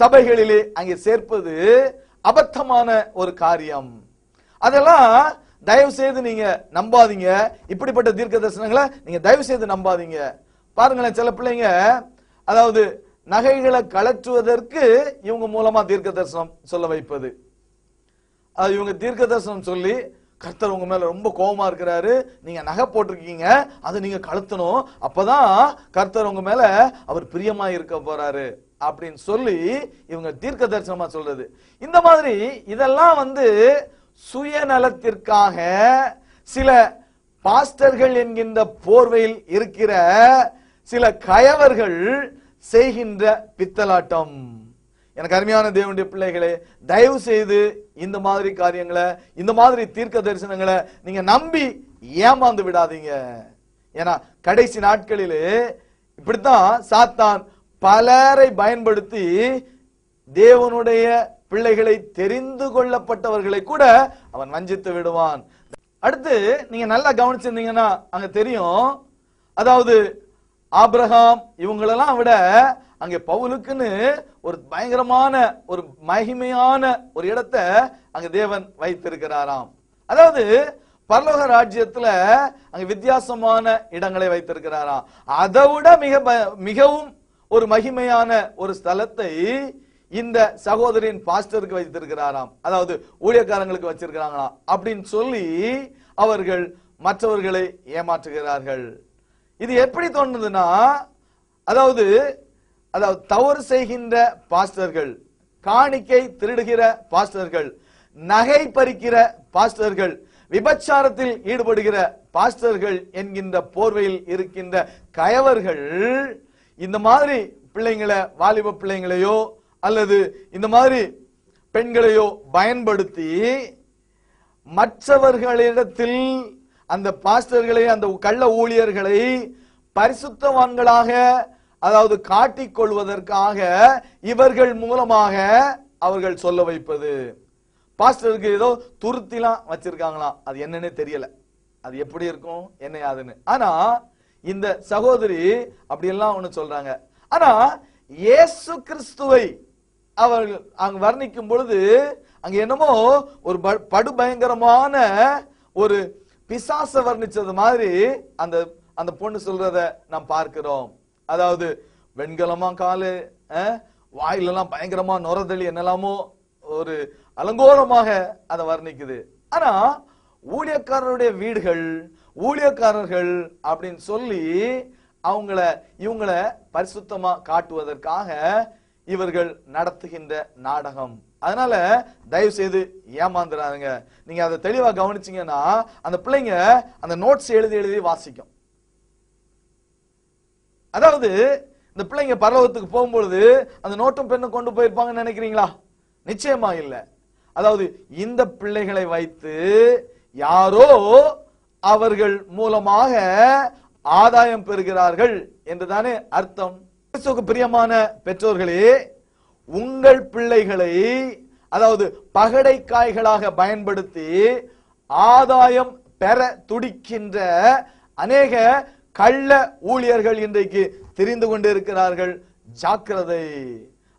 சபைகளிலே அங்கே சேர்ப்பது அபத்தமான ஒரு காரியம். அதெல்லாம் தயவு செய்து நீங்க நம்பாதீங்க. இப்படிப்பட்ட தீர்க்க தரிசனங்களை நீங்க தயவு செய்து நம்பாதீங்க. பாருங்களேன், சில பிள்ளைங்க அதாவது நகைகளை கலற்றுவதற்கு இவங்க மூலமா தீர்க்க தரிசனம் சொல்ல வைப்பது. இவங்க தீர்க்க தரிசனம் சொல்லி கர்த்தர் உங்க மேல ரொம்ப கோபமா இருக்கிறாரு, நீங்க நகை போட்டிருக்கீங்க, அதை நீங்க கழுத்தணும், அப்பதான் கர்த்தர் உங்க மேல அவர் பிரியமா இருக்க போறாரு அப்படின்னு சொல்லி இவங்க தீர்க்க தரிசனமா சொல்றது. இந்த மாதிரி இதெல்லாம் வந்து சுயநலத்திற்காக சில பாஸ்டர்கள் என்கின்ற போர்வையில் இருக்கிற சில கயவர்கள் செய்கின்ற பித்தலாட்டம். எனக்கு அருமையான தேவனுடைய பிள்ளைகளே, தயவு செய்து இந்த மாதிரி காரியங்களை, இந்த மாதிரி தீர்க்க தரிசனங்களை நீங்க நம்பி ஏமாந்து விடாதீங்க. ஏன்னா கடைசி நாட்களிலே இப்படித்தான் சாத்தான் பலரை பயன்படுத்தி தேவனுடைய பிள்ளைகளை தெரிந்து கொள்ளப்பட்டவர்களை கூட அவன் வஞ்சித்து விடுவான். அடுத்து நீங்க நல்லா கவனிச்சிருந்தீங்கன்னா அங்க தெரியும், அதாவது ஆபிரகாம் இவங்களெல்லாம் விட அங்கே பவுலுக்குன்னு ஒரு பயங்கரமான ஒரு மகிமையான ஒரு இடத்தை அங்க தேவன் வைத்திருக்கிறாராம். அதாவது பரலோக ராஜ்யத்துல அங்க வித்தியாசமான இடங்களை வைத்திருக்கிறாராம். அதை விட மிகவும் ஒரு மகிமையான ஒரு ஸ்தலத்தை இந்த சகோதரின் பாஸ்டருக்கு வைத்திருக்கிறாராம். அதாவது ஊழியக்காரங்களுக்கு வச்சிருக்கிறாங்களாம் அப்படின்னு சொல்லி அவர்கள் மற்றவர்களை ஏமாற்றுகிறார்கள். இது எப்படி தோணுதுன்னா, அதாவது தவறு செய்கின்ற பாஸ்டர்கள், காணிக்கை திருடுகிற பாஸ்டர்கள், நகை பறிக்கிற பாஸ்டர்கள், விபச்சாரத்தில் ஈடுபடுகிற பாஸ்டர்கள் என்கின்ற போர்வையில் இருக்கின்ற கயவர்கள் இந்த மாதிரி பிள்ளைங்களை, வாலிப பிள்ளைங்களையோ அல்லது இந்த மாதிரி பெண்களையோ பயன்படுத்தி மற்றவர்களிடத்தில் அந்த பாஸ்டர்களை, அந்த கள்ள ஊழியர்களை பரிசுத்தவான்களாக அதாவது காட்டிக் கொள்வதற்காக இவர்கள் மூலமாக அவர்கள் சொல்ல வைப்பது. பாஸ்டருக்கு ஏதோ துருத்திலாம் வச்சிருக்காங்களாம், அது என்னன்னே தெரியல, அது எப்படி இருக்கும் என்ன யாதுன்னு. ஆனா இந்த சகோதரி அப்படி எல்லாம் ஒண்ணு சொல்றாங்க. ஆனா இயேசு கிறிஸ்துவை அவர்கள் அங்க வர்ணிக்கும் பொழுது அங்க என்னமோ ஒரு படுபயங்கரமான ஒரு பிசாச வர்ணிச்சது மாதிரி அந்த அந்த பொண்ணு சொல்றத நாம் பார்க்கிறோம். அதாவது வெண்கலமா காலு, வாயிலெல்லாம் பயங்கரமா நுரதளி என்னெல்லாமோ ஒரு அலங்கோரமாக அதை வர்ணிக்குது. ஆனா ஊழியக்காரருடைய வீடுகள், ஊழியக்காரர்கள் அப்படின்னு சொல்லி இவங்கள பரிசுத்தமா காட்டுவதற்காக இவர்கள் நடத்துகின்ற நாடகம். அதனால தயவு செய்து ஏமாந்துறாங்க. நீங்க அதை தெளிவா கவனிச்சீங்கன்னா அந்த பிள்ளைங்க அந்த நோட்ஸ் எழுதி வாசிக்கும். அதாவது இந்த பிள்ளைங்க பரலோகத்துக்கு போகும்பொழுது அந்த நோட்டும் பெண்ணும் கொண்டு போயிருப்பாங்கன்னு நினைக்கிறீங்களா? நிச்சயமா இல்ல. அதாவது இந்த பிள்ளைகளை வைத்து யாரோ அவர்கள் மூலமாக ஆதாயம் பெறுகிறார்கள் என்றுதானே அர்த்தம். கிறிஸ்துவுக்கு பிரியமான பெற்றோர்களே, உங்கள் பிள்ளைகளை அதாவது பகடைக்காய்களாக பயன்படுத்தி ஆதாயம் பெற துடிக்கின்ற அநேக கள்ள ஊழியர்கள் இன்றைக்கு தெரிந்து கொண்டிருக்கிறார்கள். ஜாக்கிரதை.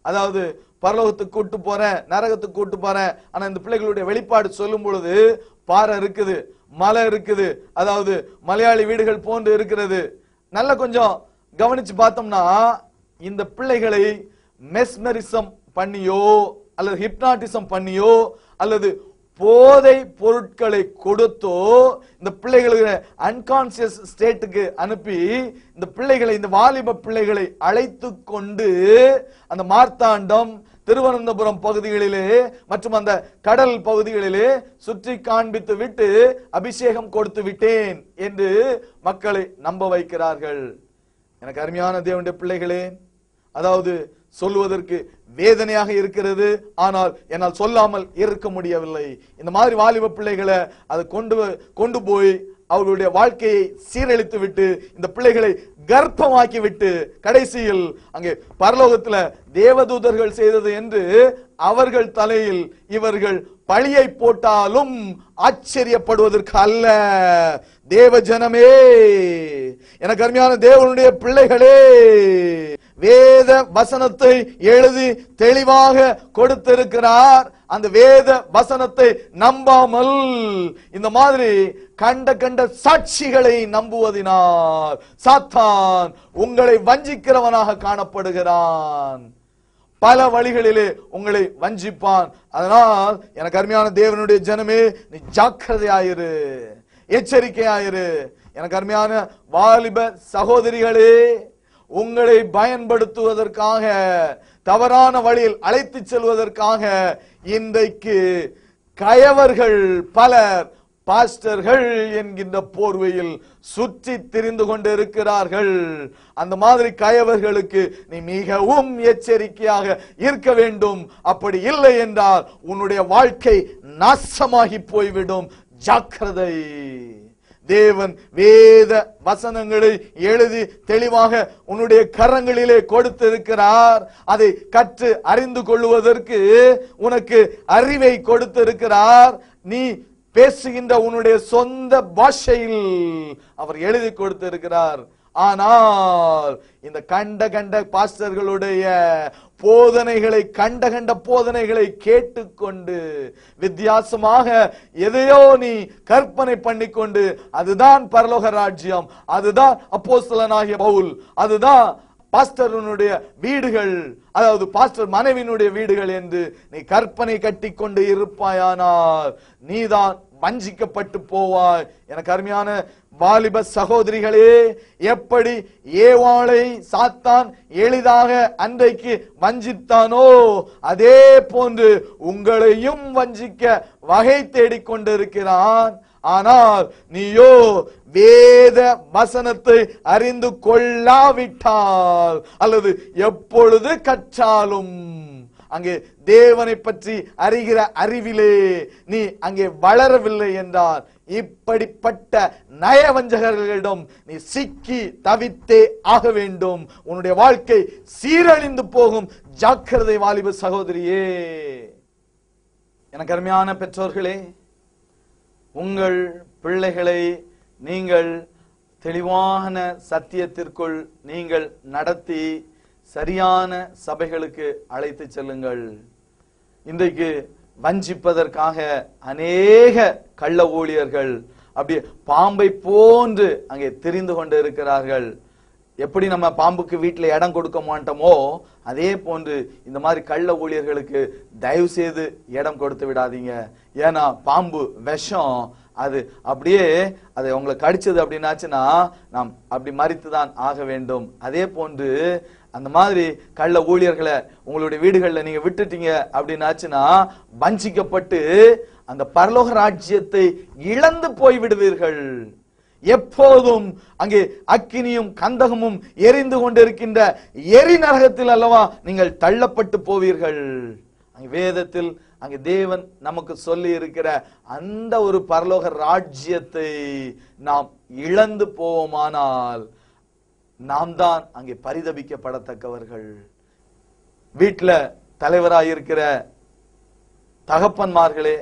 அதாவது பரலோகத்துக்கு கூட்டு போறேன், நரகத்துக்கு கூட்டு போறேன், ஆனா இந்த பிள்ளைகளுடைய வெளிப்பாடு சொல்லும் பொழுது பாறை இருக்குது, மலை இருக்குது, அதாவது மலையாளி வீடுகள் போன்று இருக்கிறது. நல்ல கொஞ்சம் கவனிச்சு பார்த்தோம்னா இந்த பிள்ளைகளை மெஸ்மரிசம் பண்ணியோ அல்லது ஹிப்னாட்டிசம் பண்ணியோ அல்லது போதை பொருட்களை கொடுத்தோ இந்த பிள்ளைகளுக்கு அன்கான்சியஸ் ஸ்டேட்டுக்கு அனுப்பி இந்த பிள்ளைகளை, இந்த வாலிப பிள்ளைகளை அழைத்து கொண்டு அந்த மார்த்தாண்டம், திருவனந்தபுரம் பகுதிகளிலே மற்றும் அந்த கடல் பகுதிகளிலே சுற்றி காண்பித்து விட்டு அபிஷேகம் கொடுத்து விட்டேன் என்று மக்களை நம்ப வைக்கிறார்கள். எனக்கு அருமையான தேவனுடைய பிள்ளைகளே, அதாவது சொல்லுவதற்கு வேதனையாக இருக்கிறது, ஆனால் என்னால் சொல்லாமல் இருக்க முடியவில்லை. இந்த மாதிரி வாலிப பிள்ளைகளை அதை கொண்டு போய் அவர்களுடைய வாழ்க்கையை சீரழித்து விட்டு இந்த பிள்ளைகளை கர்ப்பமாக்கி விட்டு கடைசியில் அங்கே பரலோகத்துல தேவதூதர்கள் செய்தது என்று அவர்கள் தலையில் இவர்கள் பழியை போட்டாலும் ஆச்சரியப்படுவதற்கு அல்ல. தேவ ஜனமே, எனக்கு அருமையான தேவனுடைய பிள்ளைகளே, வேத வசனத்தை எழுதி தெளிவாக கொடுத்திருக்கிறார். அந்த வேத வசனத்தை நம்பாமல் இந்த மாதிரி கண்ட சாட்சிகளை நம்புவதினால் சாத்தான் உங்களை வஞ்சிக்கிறவனாக காணப்படுகிறான். பல வழிகளிலே உங்களை வஞ்சிப்பான். அதனால் எனக்கு அருமையான தேவனுடைய ஜனமே, நீ ஜாக்கிரதையாயிரு, எச்சரிக்கையாயிரு. எனக்கு அருமையான வாலிப சகோதரிகளே, உங்களை பயன்படுத்துவதற்காக, தவறான வழியில் அழைத்து செல்வதற்காக இன்றைக்கு கயவர்கள் பலர் பாஸ்டர்கள் என்கின்ற போர்வையில் சுற்றி திரிந்து கொண்டு இருக்கிறார்கள். அந்த மாதிரி கயவர்களுக்கு நீ மிகவும் எச்சரிக்கையாக இருக்க வேண்டும். அப்படி இல்லை என்றால் உன்னுடைய வாழ்க்கை நாசமாகி போய்விடும். ஜாக்கிரதை. தேவன் வேத வசனங்களை எழுதி தெளிவாக உன்னுடைய கரங்களிலே கொடுத்திருக்கிறார். அதை கற்று அறிந்து கொள்வதற்கு உனக்கு அறிவை கொடுத்திருக்கிறார். நீ பேசுகின்ற உன்னுடைய சொந்த பாஷையில் அவர் எழுதி கொடுத்திருக்கிறார். ஆனால் இந்த கண்ட பாஸ்டர்களுடைய போதனைகளை, கண்ட போதனைகளை கேட்டுக்கொண்டு வித்தியாசமாக எதையோ நீ கற்பனை பண்ணிக்கொண்டு அதுதான் பரலோக ராஜ்யம், அதுதான் அப்போஸ்தலனாகிய பவுல், அதுதான் பாஸ்டருடைய வீடுகள், அதாவது பாஸ்டர் மனைவியினுடைய வீடுகள் என்று நீ கற்பனை கட்டி கொண்டு இருப்பாயானால் நீதான் வஞ்சிக்கப்பட்டு போவாய். எனக்கு அருமையான வாலிப சகோதரிகளே, எப்படி ஏவாளை சாத்தான் எளிதாக அன்றைக்கு வஞ்சித்தானோ அதே போன்று உங்களையும் வஞ்சிக்க வகை தேடிக்கொண்டிருக்கிறான். ஆனால் நீயோ வேத வசனத்தை அறிந்து கொள்ளாவிட்டால் அல்லது எப்பொழுது கற்றாலும் அங்கே தேவனை பற்றி அறிகிற அறிவிலே நீ அங்கே வளரவில்லை என்றால் இப்படிப்பட்ட நயவஞ்சகர்களிடம் நீ சிக்கி தவித்தே ஆக வேண்டும். உன்னுடைய வாழ்க்கை சீரழிந்து போகும். ஜாக்கிரதை வாலிப சகோதரியே. எனக்கு அருமையான பெற்றோர்களே, உங்கள் பிள்ளைகளை நீங்கள் தெளிவான சத்தியத்திற்குள் நீங்கள் நடத்தி சரியான சபைகளுக்கு அழைத்து செல்லுங்கள். இன்றைக்கு வஞ்சிப்பதற்காக அநேக கள்ள ஊழியர்கள் அப்படியே பாம்பை போன்று அங்கே திரிந்து கொண்டு இருக்கிறார்கள். எப்படி நம்ம பாம்புக்கு வீட்டில் இடம் கொடுக்க மாட்டோமோ அதே போன்று இந்த மாதிரி கள்ள ஊழியர்களுக்கு தயவு செய்து இடம் கொடுத்து விடாதீங்க. ஏன்னா பாம்பு விஷம், அது அப்படியே அதை உங்களை கடிச்சது அப்படின்னாச்சுன்னா நாம் அப்படி மறித்துதான் ஆக வேண்டும். அதே போன்று அந்த மாதிரி கள்ள ஊழியர்களை உங்களுடைய வீடுகளில் நீங்க விட்டுட்டீங்க அப்படின்னாச்சுன்னா வஞ்சிக்கப்பட்டு அந்த பரலோக ராஜ்யத்தை இழந்து போய் விடுவீர்கள். எப்போதும் அங்கே அக்கினியும் கந்தகமும் எரிந்து கொண்டிருக்கின்ற எரி நரகத்தில் அல்லவா நீங்கள் தள்ளப்பட்டு போவீர்கள். அங்கே வேதத்தில் அங்கே தேவன் நமக்கு சொல்லி இருக்கிற அந்த ஒரு பரலோக ராஜ்யத்தை நாம் இழந்து போவோமானால் நாம் தான் அங்கே பரிதபிக்கப்படத்தக்கவர்கள். வீட்டுல தலைவராயிருக்கிற தகப்பன்மார்களே,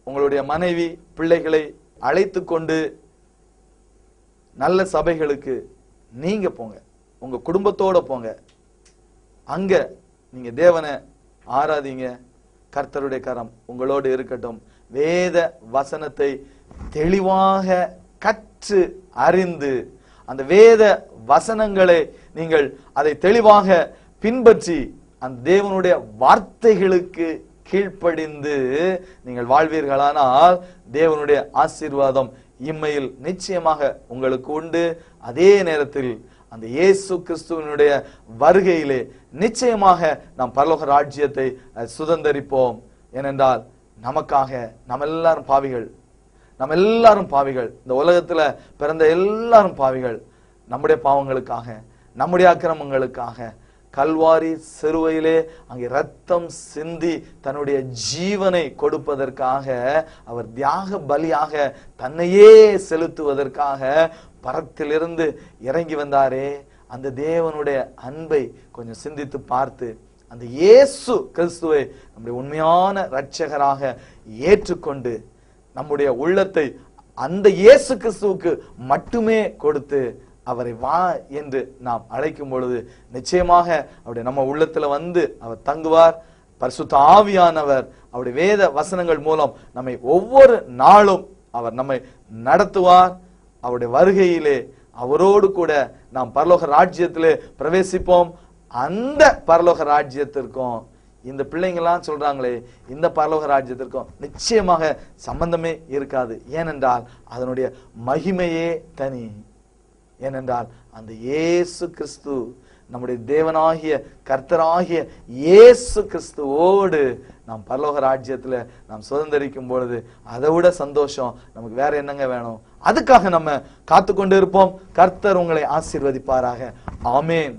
உங்களுடைய மனைவி பிள்ளைகளை அழைத்து கொண்டு நல்ல சபைகளுக்கு நீங்க போங்க, உங்க குடும்பத்தோட போங்க. அங்க நீங்க தேவனை ஆராதிங்க. கர்த்தருடைய கரம் உங்களோடு இருக்கட்டும். வேத வசனத்தை தெளிவாக கற்று அறிந்து அந்த வேத வசனங்களை நீங்கள் அதை தெளிவாக பின்பற்றி அந்த தேவனுடைய வார்த்தைகளுக்கு கீழ்ப்படிந்து நீங்கள் வாழ்வீர்களானால் தேவனுடைய ஆசீர்வாதம் இம்மையில் நிச்சயமாக உங்களுக்கு உண்டு. அதே நேரத்தில் அந்த இயேசு கிறிஸ்துவினுடைய வருகையிலே நிச்சயமாக நாம் பரலோக ராஜ்யத்தை சுதந்தரிப்போம். ஏனென்றால் நமக்காக நம்ம எல்லாரும் பாவிகள், இந்த உலகத்துல பிறந்த எல்லாரும் பாவிகள். நம்முடைய பாவங்களுக்காக, நம்முடைய அக்கிரமங்களுக்காக கல்வாரி சிலுவையிலே அங்கே ரத்தம் சிந்தி தன்னுடைய ஜீவனை கொடுப்பதற்காக அவர் தியாக பலியாக தன்னையே செலுத்துவதற்காக பரத்திலிருந்து இறங்கி வந்தாரே. அந்த தேவனுடைய அன்பை கொஞ்சம் சிந்தித்து பார்த்து அந்த இயேசு கிறிஸ்துவை நம்முடைய உண்மையான இரட்சகராக ஏற்றுக்கொண்டு நம்முடைய உள்ளத்தை அந்த இயேசு கிறிஸ்துவுக்கு மட்டுமே கொடுத்து அவரை வா என்று நாம் அழைக்கும் பொழுது நிச்சயமாக அவருடைய நம்ம உள்ளத்துல வந்து அவர் தங்குவார். பரிசுத்த ஆவியானவர் அவருடைய வேத வசனங்கள் மூலம் நம்மை ஒவ்வொரு நாளும் அவர் நம்மை நடத்துவார். அவருடைய வருகையிலே அவரோடு கூட நாம் பரலோக ராஜ்யத்திலே பிரவேசிப்போம். அந்த பரலோக ராஜ்யத்திற்கும் இந்த பிள்ளைங்கெல்லாம் சொல்றாங்களே இந்த பரலோக ராஜ்யத்திற்கும் நிச்சயமாக சம்பந்தமே இருக்காது. ஏனென்றால் அதனுடைய மகிமையே தனி. ஏனென்றால் அந்த இயேசு கிறிஸ்து நம்முடைய தேவனாகிய கர்த்தராகிய இயேசு கிறிஸ்துவோடு நாம் பரலோக ராஜ்யத்துல நாம் சுதந்திரிக்கும் பொழுது அதை விட சந்தோஷம் நமக்கு வேற என்னங்க வேணும்? அதுக்காக நம்ம காத்து கொண்டு இருப்போம். கர்த்தர் உங்களை ஆசீர்வதிப்பாராக. ஆமேன்.